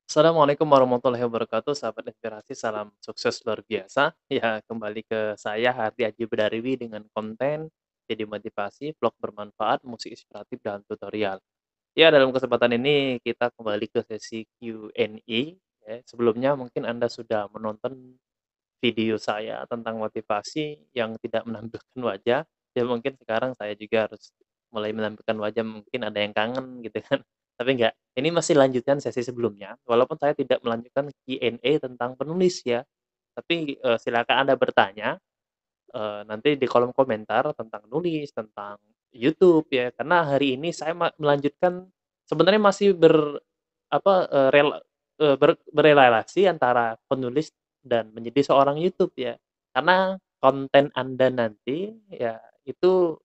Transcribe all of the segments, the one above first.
Assalamualaikum warahmatullahi wabarakatuh, sahabat inspirasi, salam sukses luar biasa. Ya, kembali ke saya Hardi Aji Bidariwi dengan konten jadi motivasi, vlog bermanfaat, musik inspiratif dan tutorial. Ya, dalam kesempatan ini kita kembali ke sesi Q&A. Ya. Sebelumnya mungkin Anda sudah menonton video saya tentang motivasi yang tidak menampilkan wajah. Ya mungkin sekarang saya juga harus mulai menampilkan wajah, mungkin ada yang kangen gitu kan. Tapi enggak, ini masih lanjutan sesi sebelumnya, walaupun saya tidak melanjutkan Q&A tentang penulis ya. Tapi, silakan Anda bertanya, nanti di kolom komentar tentang nulis, tentang YouTube ya, karena hari ini saya melanjutkan sebenarnya masih apa, berrelasi antara penulis dan menjadi seorang YouTube ya. Karena konten Anda nanti ya itu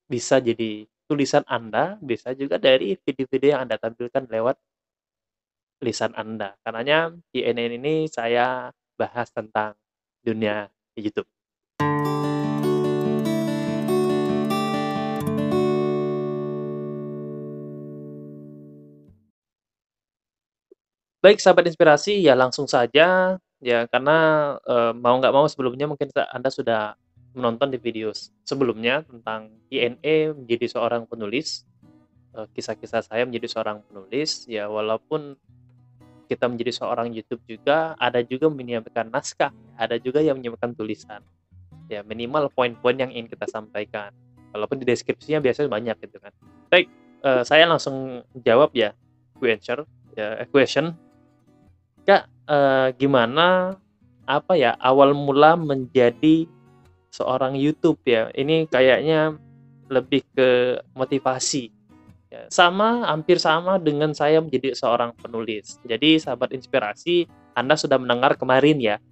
bisa jadi tulisan Anda, bisa juga dari video-video yang Anda tampilkan lewat lisan Anda. Karenanya di CNN ini saya bahas tentang dunia YouTube. Baik sahabat inspirasi, ya langsung saja ya karena, mau nggak mau sebelumnya mungkin Anda sudah menonton di video sebelumnya tentang Q&A menjadi seorang penulis, kisah-kisah saya menjadi seorang penulis, ya walaupun kita menjadi seorang YouTube juga, ada juga menyiapkan naskah, ada juga yang menyiapkan tulisan. Ya minimal poin-poin yang ingin kita sampaikan. Walaupun di deskripsinya biasanya banyak gitu kan. Baik, saya langsung jawab ya, question. Kak, gimana, apa ya, awal mula menjadi seorang YouTube ya? Ini kayaknya lebih ke motivasi, ya. Hampir sama dengan saya menjadi seorang penulis. Jadi sahabat inspirasi, Anda sudah mendengar kemarin ya,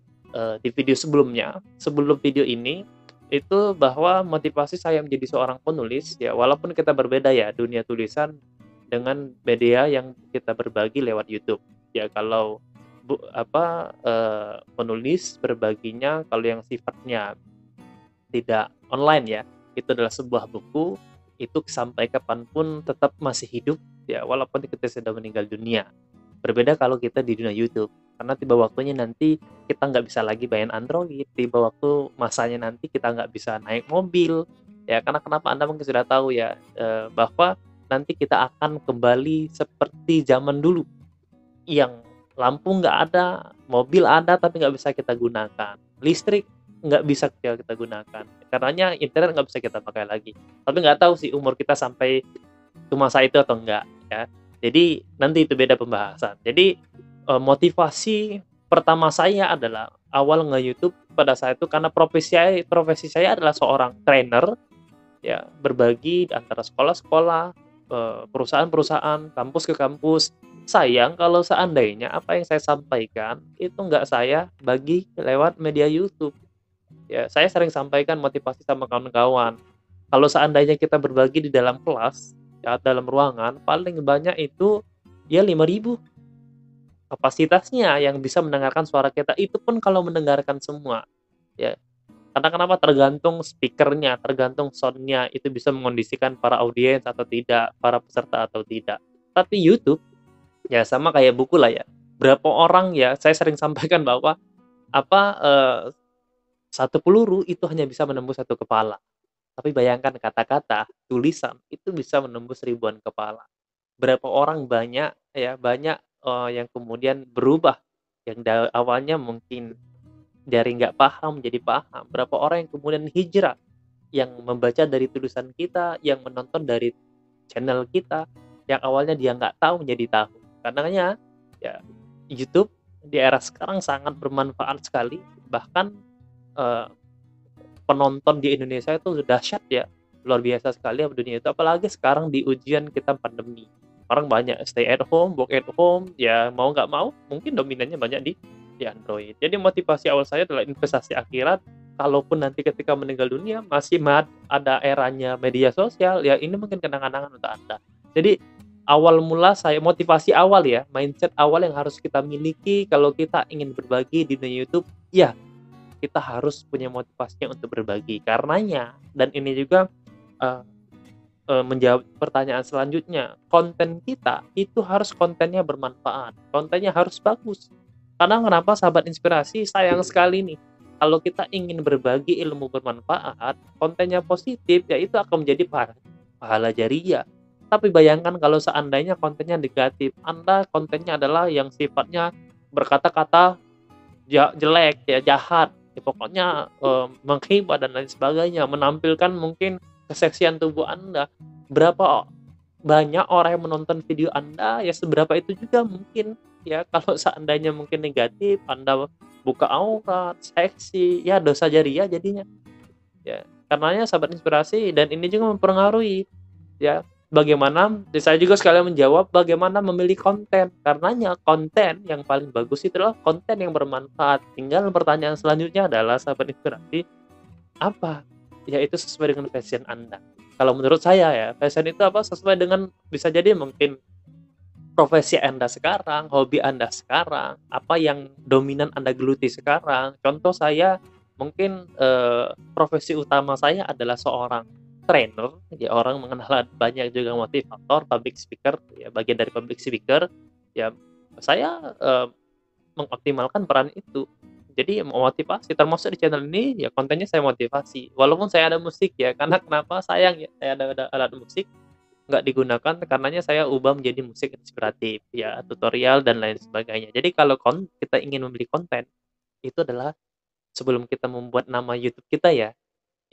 di video sebelumnya, sebelum video ini, itu bahwa motivasi saya menjadi seorang penulis, ya walaupun kita berbeda ya, dunia tulisan dengan media yang kita berbagi lewat YouTube. Ya kalau penulis berbaginya kalau yang sifatnya tidak online ya, itu adalah sebuah buku, itu sampai kapanpun tetap masih hidup ya walaupun kita sudah meninggal dunia. Berbeda kalau kita di dunia YouTube, karena tiba waktunya nanti kita nggak bisa lagi main Android, tiba waktu masanya nanti kita nggak bisa naik mobil, ya karena kenapa Anda mungkin sudah tahu ya, bahwa nanti kita akan kembali seperti zaman dulu, yang lampu nggak ada, mobil ada tapi nggak bisa kita gunakan, listrik nggak bisa kita gunakan, karenanya internet nggak bisa kita pakai lagi. Tapi nggak tahu sih umur kita sampai ke masa itu atau enggak ya. Jadi nanti itu beda pembahasan. Jadi, motivasi pertama saya adalah awal nge-YouTube pada saat itu karena profesi saya adalah seorang trainer ya, berbagi antara sekolah-sekolah, perusahaan-perusahaan, kampus ke kampus. Sayang kalau seandainya apa yang saya sampaikan itu nggak saya bagi lewat media YouTube. Ya, saya sering sampaikan motivasi sama kawan-kawan. Kalau seandainya kita berbagi di dalam kelas, ya dalam ruangan, paling banyak itu ya 5.000 kapasitasnya yang bisa mendengarkan suara kita, itu pun kalau mendengarkan semua, ya. Karena kenapa? Tergantung speaker-nya, tergantung sound-nya, itu bisa mengondisikan para audiens atau tidak, para peserta atau tidak. Tapi YouTube, ya sama kayak buku lah ya, berapa orang ya, saya sering sampaikan bahwa, apa, satu peluru itu hanya bisa menembus satu kepala. Tapi bayangkan kata-kata, tulisan, itu bisa menembus ribuan kepala. Berapa orang banyak ya, banyak, yang kemudian berubah, yang awalnya mungkin dari nggak paham jadi paham. Berapa orang yang kemudian hijrah, yang membaca dari tulisan kita, yang menonton dari channel kita, yang awalnya dia nggak tahu menjadi tahu. Karenanya ya YouTube di era sekarang sangat bermanfaat sekali, bahkan, eee, penonton di Indonesia itu dahsyat ya, luar biasa sekali ya dunia itu, apalagi sekarang di ujian kita pandemi. Orang banyak stay at home, work at home, ya mau nggak mau mungkin dominannya banyak di Android. Jadi motivasi awal saya adalah investasi akhirat, kalaupun nanti ketika meninggal dunia masih ada eranya media sosial, ya ini mungkin kenang-kenangan untuk Anda. Jadi awal mula saya motivasi awal ya, mindset awal yang harus kita miliki kalau kita ingin berbagi di dunia YouTube, ya kita harus punya motivasinya untuk berbagi. Karenanya dan ini juga, eee, menjawab pertanyaan selanjutnya, konten kita itu harus kontennya bermanfaat, kontennya harus bagus. Karena kenapa sahabat inspirasi, sayang sekali nih, kalau kita ingin berbagi ilmu bermanfaat, kontennya positif, ya itu akan menjadi pahala jariah. Tapi bayangkan kalau seandainya kontennya negatif, Anda kontennya adalah yang sifatnya berkata-kata jelek, ya jahat, ya pokoknya menghina dan lain sebagainya, menampilkan mungkin keseksian tubuh Anda. Berapa banyak orang yang menonton video Anda, ya seberapa itu juga mungkin ya kalau seandainya mungkin negatif, Anda buka aurat, seksi, ya dosa jariah jadinya. Ya, karenanya sahabat inspirasi, dan ini juga mempengaruhi ya bagaimana, saya juga sekalian menjawab bagaimana memilih konten. Karenanya konten yang paling bagus itu adalah konten yang bermanfaat. Tinggal pertanyaan selanjutnya adalah sahabat inspirasi, apa? Yaitu sesuai dengan passion Anda. Kalau menurut saya ya, passion itu apa? Sesuai dengan, bisa jadi mungkin profesi Anda sekarang, hobi Anda sekarang, apa yang dominan Anda geluti sekarang. Contoh saya, mungkin profesi utama saya adalah seorang trainer, ya orang mengenal banyak juga motivator, public speaker, ya bagian dari public speaker, ya saya mengoptimalkan peran itu. Jadi memotivasi, termasuk di channel ini ya kontennya saya motivasi. Walaupun saya ada musik ya, karena kenapa sayang ya saya ada alat musik nggak digunakan, karenanya saya ubah menjadi musik inspiratif ya, tutorial dan lain sebagainya. Jadi kalau kita ingin membeli konten, itu adalah sebelum kita membuat nama YouTube kita ya,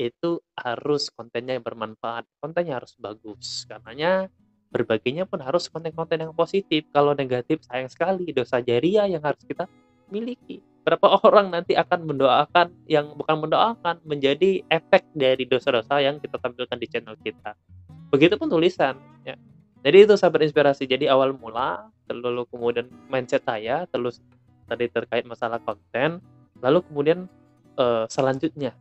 itu harus kontennya yang bermanfaat, kontennya harus bagus. Karenanya berbaginya pun harus konten-konten yang positif. Kalau negatif, sayang sekali, dosa jariah yang harus kita miliki. Berapa orang nanti akan mendoakan, yang bukan mendoakan, menjadi efek dari dosa-dosa yang kita tampilkan di channel kita. Begitupun tulisan ya. Jadi itu sahabat inspirasi. Jadi awal mula, lalu kemudian mindset saya, terus tadi terkait masalah konten, lalu kemudian selanjutnya.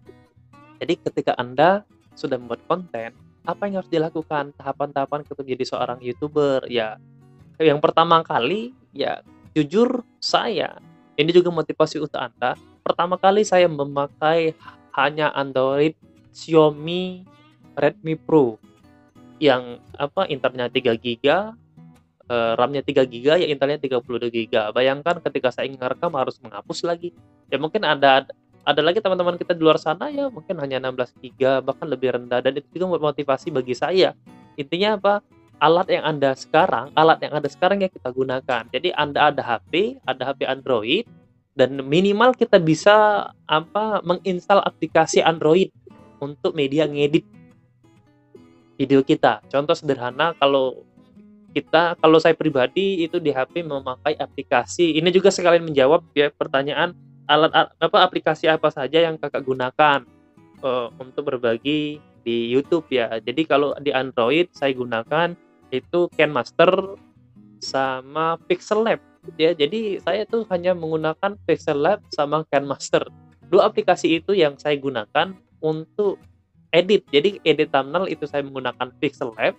Jadi ketika Anda sudah membuat konten, apa yang harus dilakukan? Tahapan-tahapan untuk menjadi seorang YouTuber ya. Yang pertama kali ya, jujur saya, ini juga motivasi untuk Anda. Pertama kali saya memakai hanya Android Xiaomi Redmi Pro yang Internetnya 3 giga, RAM-nya 3 giga, ya Intelnya 32 giga. Bayangkan ketika saya ingin ngerekam harus menghapus lagi. Ya mungkin ada lagi teman-teman kita di luar sana ya mungkin hanya 16 giga, bahkan lebih rendah, dan itu juga motivasi bagi saya. Intinya apa? Alat yang ada sekarang yang kita gunakan. Jadi Anda ada HP Android, dan minimal kita bisa menginstal aplikasi Android untuk media ngedit video kita. Contoh sederhana, kalau saya pribadi itu di HP memakai aplikasi. Ini juga sekalian menjawab ya pertanyaan, aplikasi apa saja yang Kakak gunakan untuk berbagi di YouTube ya. Jadi kalau di Android saya gunakan itu KineMaster sama Pixel Lab ya. Jadi saya tuh hanya menggunakan Pixel Lab sama KineMaster. Dua aplikasi itu yang saya gunakan untuk edit. Jadi edit thumbnail itu saya menggunakan Pixel Lab,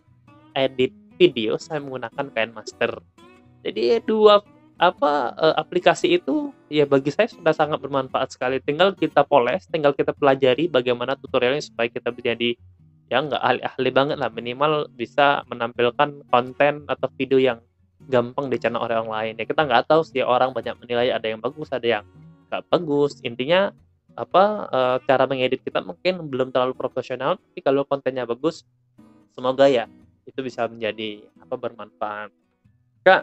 edit video saya menggunakan KineMaster. Jadi dua aplikasi itu ya bagi saya sudah sangat bermanfaat sekali. Tinggal kita poles, tinggal kita pelajari bagaimana tutorialnya supaya kita menjadi ya nggak ahli-ahli banget lah, minimal bisa menampilkan konten atau video yang gampang dicerna orang lain. Ya kita nggak tahu sih, orang banyak menilai, ada yang bagus, ada yang nggak bagus. Intinya cara mengedit kita mungkin belum terlalu profesional, tapi kalau kontennya bagus, semoga ya itu bisa menjadi bermanfaat. Kak,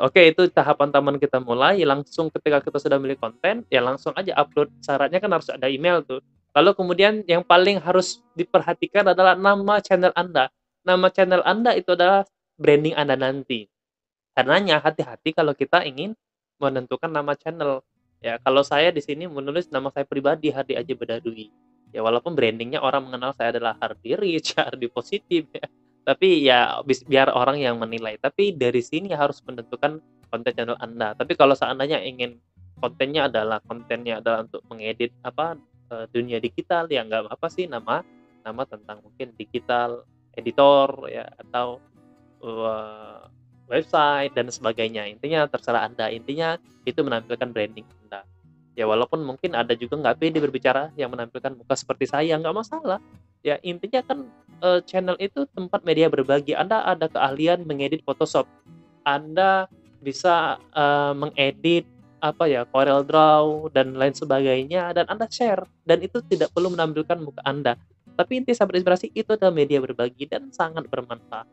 oke, itu tahapan kita mulai. Langsung ketika kita sudah milih konten, ya langsung aja upload. Syaratnya kan harus ada email tuh. Lalu kemudian yang paling harus diperhatikan adalah nama channel Anda. Nama channel Anda itu adalah branding Anda nanti. Karenanya hati-hati kalau kita ingin menentukan nama channel. Ya, kalau saya di sini menulis nama saya pribadi, Hardi Aji Badadui. Ya, walaupun brandingnya orang mengenal saya adalah Hardi Rich, Hardi Positif ya. Tapi ya biar orang yang menilai. Tapi dari sini harus menentukan konten channel Anda. Tapi kalau seandainya ingin kontennya adalah untuk mengedit dunia digital, ya nggak apa sih, nama tentang mungkin digital editor ya, atau website dan sebagainya. Intinya terserah Anda. Intinya itu menampilkan branding Anda. Ya walaupun mungkin ada juga nggak pede berbicara yang menampilkan muka seperti saya, nggak masalah. Ya intinya kan, channel itu tempat media berbagi. Anda ada keahlian mengedit Photoshop, Anda bisa, mengedit apa ya, CorelDRAW dan lain sebagainya dan Anda share, dan itu tidak perlu menampilkan muka Anda. Tapi inti Sahabat Inspirasi itu adalah media berbagi dan sangat bermanfaat.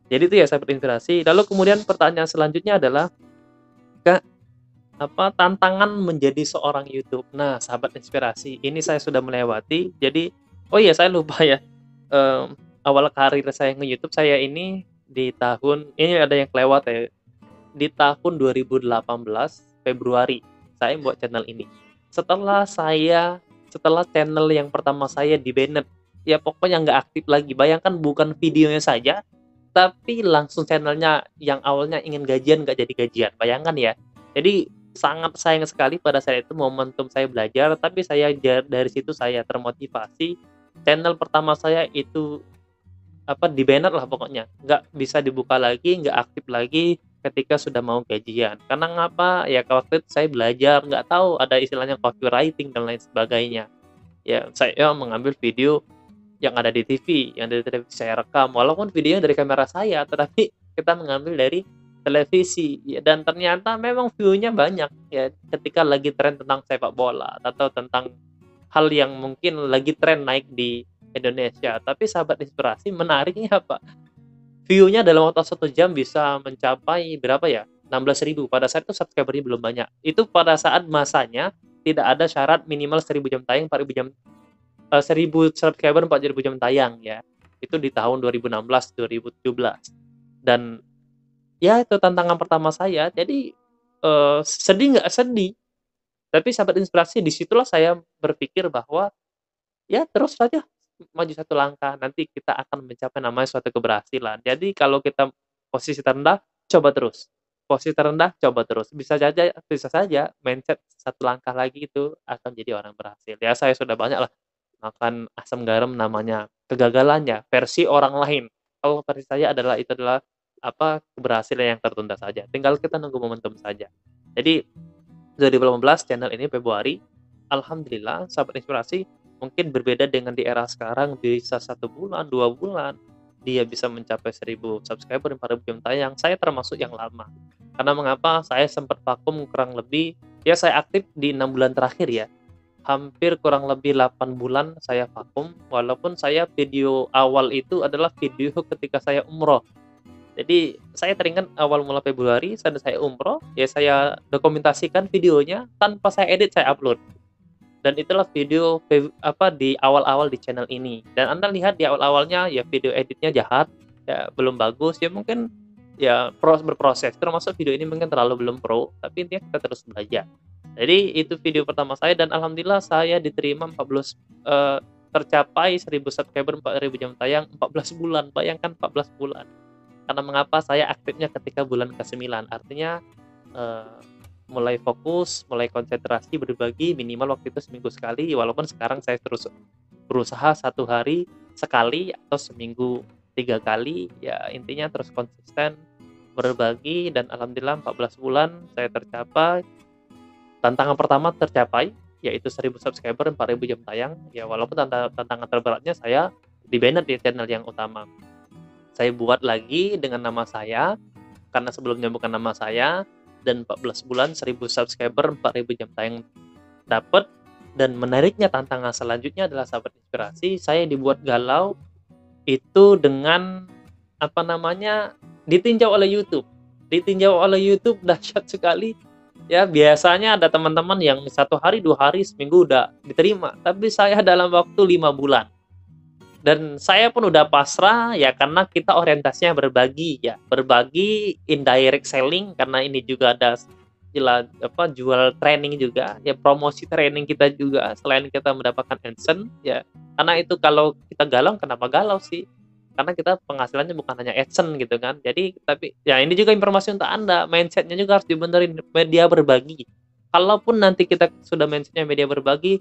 Jadi itu ya Sahabat Inspirasi. Lalu kemudian pertanyaan selanjutnya adalah, Kak, apa tantangan menjadi seorang YouTube? Nah, Sahabat Inspirasi, ini saya sudah melewati. Jadi, oh iya saya lupa ya, awal karir saya nge-YouTube saya ini di tahun ini ada yang kelewat ya, di tahun 2018 Februari saya buat channel ini. Setelah channel yang pertama saya di-banned, ya pokoknya nggak aktif lagi. Bayangkan bukan videonya saja, tapi langsung channelnya yang awalnya ingin gajian nggak jadi gajian. Bayangkan ya. Jadi sangat sayang sekali pada saat itu momentum saya belajar, tapi dari situ saya termotivasi. Channel pertama saya itu apa di-banned lah pokoknya, nggak bisa dibuka lagi, nggak aktif lagi ketika sudah mau gajian. Karena ngapa? Ya waktu itu saya belajar, nggak tahu ada istilahnya copywriting dan lain sebagainya. Ya saya mengambil video yang ada di TV, yang dari televisi saya rekam, walaupun videonya dari kamera saya, tetapi kita mengambil dari televisi, ya, dan ternyata memang view-nya banyak ya ketika lagi tren tentang sepak bola atau tentang hal yang mungkin lagi tren naik di Indonesia. Tapi Sahabat Inspirasi menariknya apa? View-nya dalam waktu 1 jam bisa mencapai berapa ya? 16.000. Pada saat itu subscriber-nya belum banyak. Itu pada saat masanya tidak ada syarat minimal 1.000 jam tayang, 4.000 jam 1.000 subscriber 4.000 jam tayang ya. Itu di tahun 2016 2017. Dan ya itu tantangan pertama saya. Jadi sedih nggak sedih, tapi Sahabat Inspirasi disitulah saya berpikir bahwa ya terus saja maju satu langkah, nanti kita akan mencapai namanya suatu keberhasilan. Jadi kalau kita posisi terendah, coba terus. Posisi terendah, coba terus. Bisa saja mindset satu langkah lagi itu akan jadi orang berhasil. Ya saya sudah banyak lah makan asam garam namanya kegagalannya versi orang lain. Kalau versi saya itu adalah apa keberhasilan yang tertunda saja. Tinggal kita nunggu momentum saja. Jadi 2018 channel ini Februari, alhamdulillah Sahabat Inspirasi mungkin berbeda dengan di era sekarang bisa 1 bulan, 2 bulan dia bisa mencapai 1.000 subscriber, 4.000 jam tayang. Saya termasuk yang lama. Karena mengapa? Saya sempat vakum kurang lebih, ya saya aktif di 6 bulan terakhir ya. Hampir kurang lebih 8 bulan saya vakum, walaupun saya video awal itu adalah video ketika saya umroh. Jadi saya teringat awal mula Februari saya umroh, ya saya dokumentasikan videonya tanpa saya edit, saya upload. Dan itulah video apa di awal-awal di channel ini. Dan Anda lihat di awal-awalnya ya video editnya jahat, ya belum bagus, ya mungkin ya berproses. Termasuk video ini mungkin terlalu belum pro, tapi intinya kita terus belajar. Jadi itu video pertama saya dan alhamdulillah saya diterima 14 tercapai 1.000 subscriber, 4.000 jam tayang 14 bulan. Bayangkan 14 bulan. Karena mengapa saya aktifnya ketika bulan ke-9, artinya mulai fokus, mulai konsentrasi berbagi minimal waktu itu seminggu sekali, walaupun sekarang saya terus berusaha 1 hari sekali atau seminggu 3 kali, ya intinya terus konsisten berbagi dan alhamdulillah 14 bulan saya tercapai. Tantangan pertama tercapai, yaitu 1.000 subscriber, 4.000 jam tayang, ya walaupun tantangan terberatnya saya di-banned di channel yang utama. Saya buat lagi dengan nama saya, karena sebelumnya bukan nama saya, dan 14 bulan 1.000 subscriber, 4.000 jam tayang dapat. Dan menariknya tantangan selanjutnya adalah Sahabat Inspirasi, saya dibuat galau itu dengan apa namanya ditinjau oleh YouTube. Ditinjau oleh YouTube dahsyat sekali. Ya biasanya ada teman-teman yang 1 hari, 2 hari, seminggu udah diterima, tapi saya dalam waktu 5 bulan. Dan saya pun udah pasrah ya karena kita orientasinya berbagi ya, berbagi indirect selling karena ini juga ada jual training juga ya, promosi training kita juga selain kita mendapatkan AdSense ya. Karena itu kalau kita galau, kenapa galau sih? Karena kita penghasilannya bukan hanya AdSense gitu kan. Jadi tapi ya ini juga informasi untuk Anda, mindsetnya juga harus dibenerin, media berbagi. Kalaupun nanti kita sudah mindsetnya media berbagi,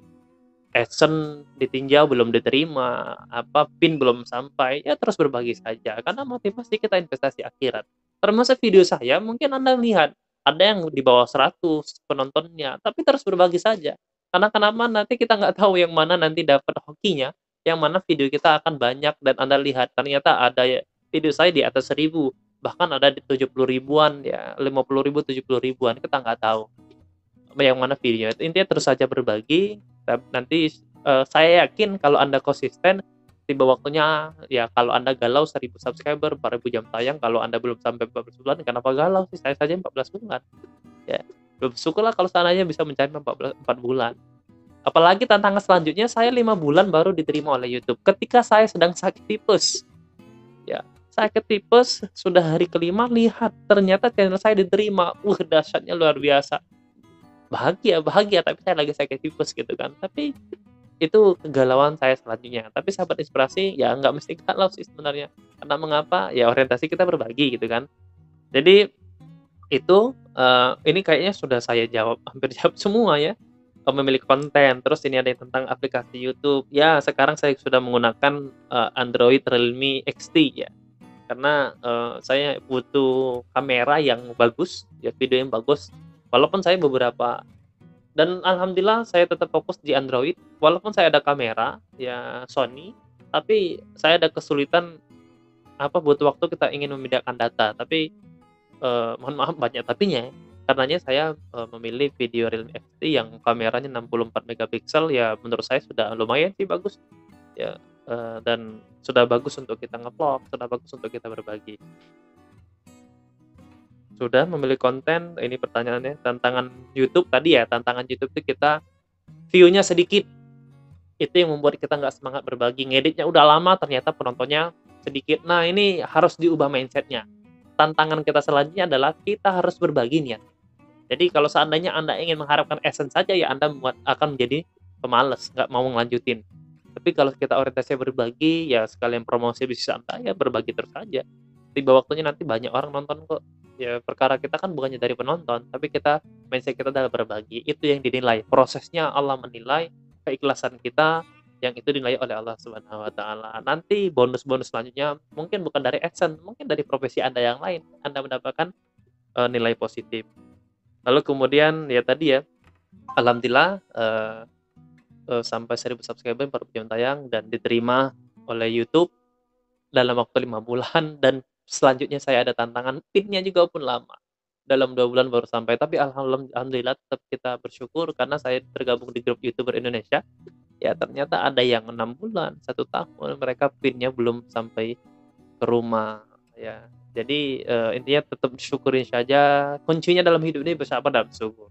AdSense ditinjau belum diterima, apa PIN belum sampai, ya terus berbagi saja karena motivasi kita investasi akhirat. Termasuk video saya mungkin Anda lihat, ada yang di bawah 100 penontonnya, tapi terus berbagi saja. Karena kenapa? Nanti kita nggak tahu yang mana nanti dapat hokinya, yang mana video kita akan banyak dan Anda lihat ternyata ada ya video saya di atas 1.000, bahkan ada di 70 ribuan ya, 50 ribu, 70 ribuan, kita nggak tahu yang mana videonya. Intinya terus saja berbagi, nanti saya yakin kalau Anda konsisten, tiba waktunya ya kalau Anda galau 1.000 subscriber, 4.000 jam tayang, kalau Anda belum sampai 14 bulan, kenapa galau sih? Saya saja 14 bulan. Ya, bersyukurlah kalau seandainya bisa mencapai 4 bulan. Apalagi tantangan selanjutnya saya 5 bulan baru diterima oleh YouTube. Ketika saya sedang sakit tipes. Ya, sakit tipes sudah hari kelima, lihat ternyata channel saya diterima. Dahsyatnya luar biasa. Bahagia, tapi saya lagi sakit tipes gitu kan. Tapi itu kegalauan saya selanjutnya. Tapi sahabat inspirasi ya nggak mesti galau sih sebenarnya. Karena mengapa? Ya orientasi kita berbagi gitu kan. Jadi itu ini kayaknya sudah saya jawab, hampir jawab semua ya. Memilih konten, terus ini ada yang tentang aplikasi YouTube. Ya, sekarang saya sudah menggunakan Android Realme XT ya. Karena saya butuh kamera yang bagus, ya video yang bagus. Walaupun saya beberapa dan alhamdulillah saya tetap fokus di Android, walaupun saya ada kamera ya Sony, tapi saya ada kesulitan butuh waktu kita ingin memindahkan data, tapi mohon maaf banyak tapinya ya. Karenanya saya memilih video Realme XT yang kameranya 64 megapiksel ya menurut saya sudah lumayan sih bagus ya, dan sudah bagus untuk kita ngevlog, sudah bagus untuk kita berbagi. Sudah memilih konten, ini pertanyaannya, tantangan YouTube tadi ya, tantangan YouTube itu kita view-nya sedikit. Itu yang membuat kita nggak semangat berbagi. Ngeditnya udah lama, ternyata penontonnya sedikit. Nah, ini harus diubah mindset-nya. Tantangan kita selanjutnya adalah kita harus berbagi niat. Jadi kalau seandainya Anda ingin mengharapkan essence saja, ya Anda akan menjadi pemalas, nggak mau ngelanjutin. Tapi kalau kita orientasinya berbagi, ya sekalian promosi bisnis Anda, ya berbagi terus saja. Tiba waktunya nanti banyak orang nonton kok. Ya perkara kita kan bukannya dari penonton, tapi mindset kita adalah berbagi. Itu yang dinilai. Prosesnya Allah menilai, keikhlasan kita yang itu dinilai oleh Allah Subhanahu wa taala. Nanti bonus-bonus selanjutnya mungkin bukan dari AdSense, mungkin dari profesi Anda yang lain. Anda mendapatkan nilai positif. Lalu kemudian ya tadi ya, alhamdulillah sampai 1.000 subscriber 4 jam tayang dan diterima oleh YouTube dalam waktu 5 bulan, dan selanjutnya saya ada tantangan pinnya juga pun lama. Dalam 2 bulan baru sampai, tapi alhamdulillah tetap kita bersyukur karena saya tergabung di grup YouTuber Indonesia. Ya ternyata ada yang 6 bulan, 1 tahun mereka pinnya belum sampai ke rumah ya. Jadi intinya tetap syukurin saja. Kuncinya dalam hidup ini bersabar dan bersyukur.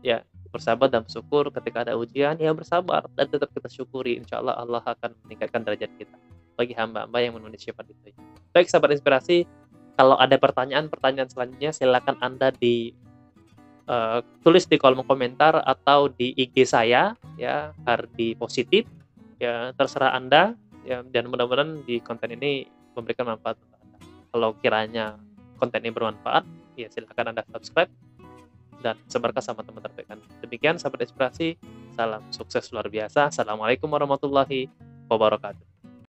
Ya, bersabar dan bersyukur. Ketika ada ujian ya bersabar dan tetap kita syukuri. Insya Allah Allah akan meningkatkan derajat kita bagi hamba-hamba yang memenuhi sifat itu. Baik sahabat inspirasi, kalau ada pertanyaan selanjutnya silakan Anda tulis di kolom komentar atau di IG saya ya, Hardi Positif ya, terserah Anda ya, dan mudah-mudahan di konten ini memberikan manfaat untuk Anda. Kalau kiranya konten ini bermanfaat ya silakan Anda subscribe dan sebarkan sama teman terbaik Anda. Demikian sahabat inspirasi, salam sukses luar biasa. Assalamualaikum warahmatullahi wabarakatuh.